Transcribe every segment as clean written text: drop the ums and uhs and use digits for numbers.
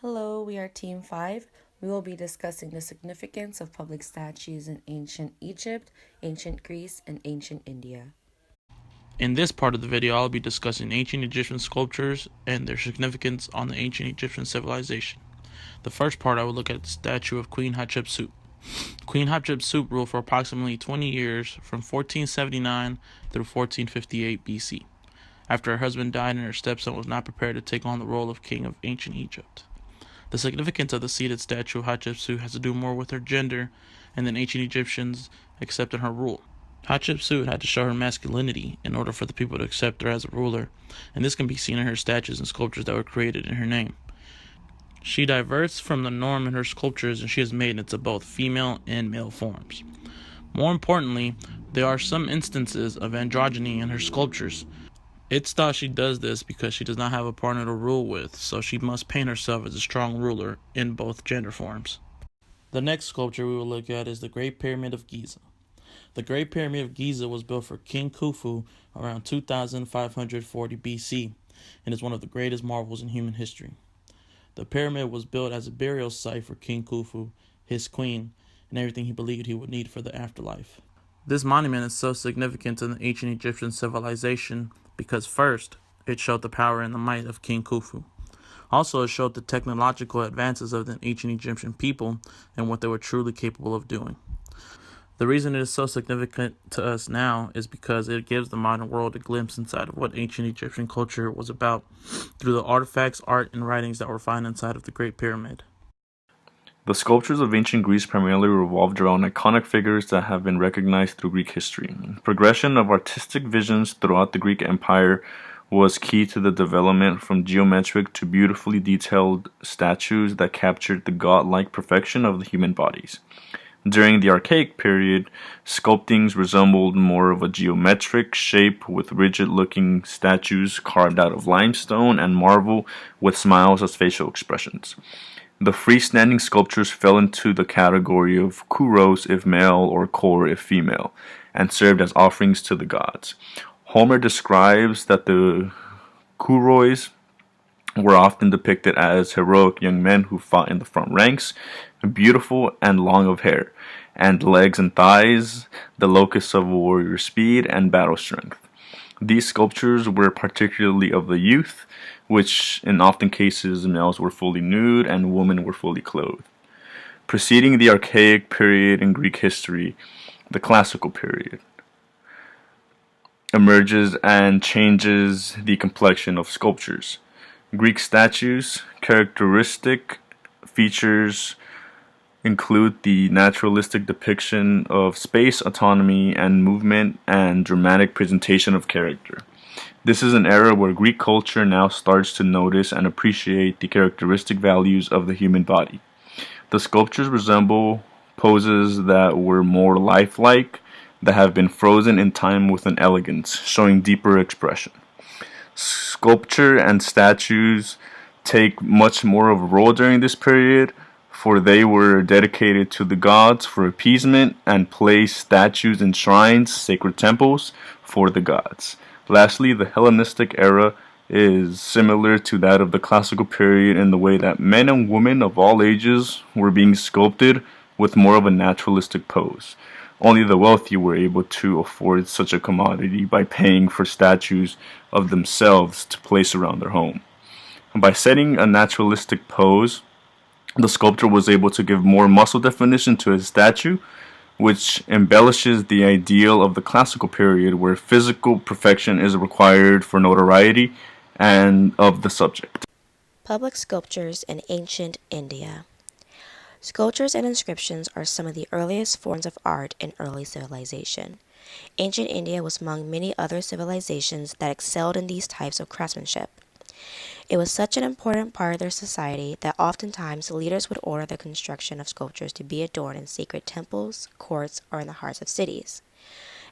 Hello, we are Team 5. We will be discussing the significance of public statues in ancient Egypt, ancient Greece, and ancient India. In this part of the video, I'll be discussing ancient Egyptian sculptures and their significance on the ancient Egyptian civilization. The first part, I will look at the statue of Queen Hatshepsut. Queen Hatshepsut ruled for approximately 20 years from 1479 through 1458 BC, after her husband died and her stepson was not prepared to take on the role of king of ancient Egypt. The significance of the seated statue of Hatshepsut has to do more with her gender and than ancient Egyptians accepted her rule. Hatshepsut had to show her masculinity in order for the people to accept her as a ruler, and this can be seen in her statues and sculptures that were created in her name. She diverts from the norm in her sculptures, and she is made into both female and male forms. More importantly, there are some instances of androgyny in her sculptures. It's thought she does this because she does not have a partner to rule with, so she must paint herself as a strong ruler in both gender forms. The next sculpture we will look at is the Great Pyramid of Giza. The Great Pyramid of Giza was built for King Khufu around 2540 BC and is one of the greatest marvels in human history. The pyramid was built as a burial site for King Khufu, his queen, and everything he believed he would need for the afterlife. This monument is so significant to the ancient Egyptian civilization because first, it showed the power and the might of King Khufu. Also, it showed the technological advances of the ancient Egyptian people and what they were truly capable of doing. The reason it is so significant to us now is because it gives the modern world a glimpse inside of what ancient Egyptian culture was about through the artifacts, art, and writings that were found inside of the Great Pyramid. The sculptures of ancient Greece primarily revolved around iconic figures that have been recognized through Greek history. Progression of artistic visions throughout the Greek Empire was key to the development from geometric to beautifully detailed statues that captured the godlike perfection of the human bodies. During the Archaic period, sculptings resembled more of a geometric shape with rigid-looking statues carved out of limestone and marble with smiles as facial expressions. The freestanding sculptures fell into the category of kouros if male or kor if female, and served as offerings to the gods. Homer describes that the kouros were often depicted as heroic young men who fought in the front ranks, beautiful and long of hair, and legs and thighs, the locus of warrior speed and battle strength. These sculptures were particularly of the youth, which in often cases males were fully nude and women were fully clothed. Preceding the Archaic period in Greek history, the Classical period emerges and changes the complexion of sculptures. Greek statues' characteristic features include the naturalistic depiction of space, autonomy, and movement, and dramatic presentation of character. This is an era where Greek culture now starts to notice and appreciate the characteristic values of the human body. The sculptures resemble poses that were more lifelike, that have been frozen in time with an elegance, showing deeper expression. Sculpture and statues take much more of a role during this period, for they were dedicated to the gods for appeasement and placed statues in shrines, sacred temples, for the gods. Lastly, the Hellenistic era is similar to that of the Classical period in the way that men and women of all ages were being sculpted with more of a naturalistic pose. Only the wealthy were able to afford such a commodity by paying for statues of themselves to place around their home. By setting a naturalistic pose, the sculptor was able to give more muscle definition to his statue, which embellishes the ideal of the Classical period where physical perfection is required for notoriety and of the subject. Public sculptures in ancient India. Sculptures and inscriptions are some of the earliest forms of art in early civilization. Ancient India was among many other civilizations that excelled in these types of craftsmanship. It was such an important part of their society that oftentimes leaders would order the construction of sculptures to be adorned in sacred temples, courts, or in the hearts of cities.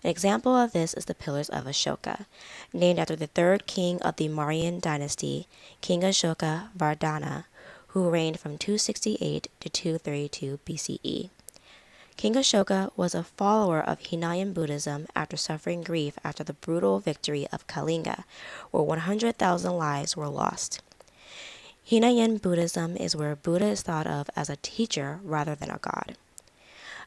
An example of this is the Pillars of Ashoka, named after the third king of the Mauryan dynasty, King Ashoka Vardhana, who reigned from 268 to 232 BCE. King Ashoka was a follower of Hinayan Buddhism after suffering grief after the brutal victory of Kalinga, where 100,000 lives were lost. Hinayan Buddhism is where Buddha is thought of as a teacher rather than a god.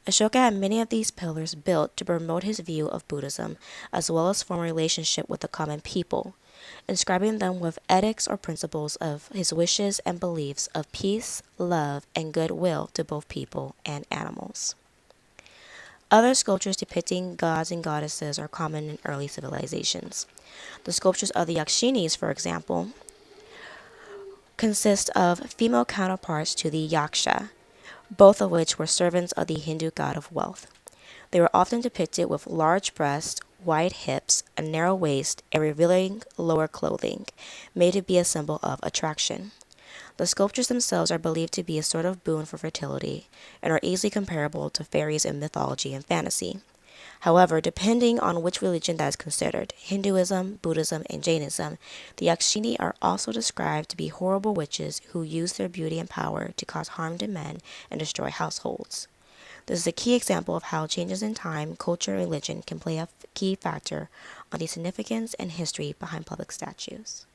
Ashoka had many of these pillars built to promote his view of Buddhism, as well as form a relationship with the common people, inscribing them with edicts or principles of his wishes and beliefs of peace, love, and goodwill to both people and animals. Other sculptures depicting gods and goddesses are common in early civilizations. The sculptures of the Yakshinis, for example, consist of female counterparts to the Yaksha, both of which were servants of the Hindu god of wealth. They were often depicted with large breasts, wide hips, a narrow waist, and revealing lower clothing, made to be a symbol of attraction. The sculptures themselves are believed to be a sort of boon for fertility, and are easily comparable to fairies in mythology and fantasy. However, depending on which religion that is considered, Hinduism, Buddhism, and Jainism, the Yakshini are also described to be horrible witches who use their beauty and power to cause harm to men and destroy households. This is a key example of how changes in time, culture, and religion can play a key factor on the significance and history behind public statues.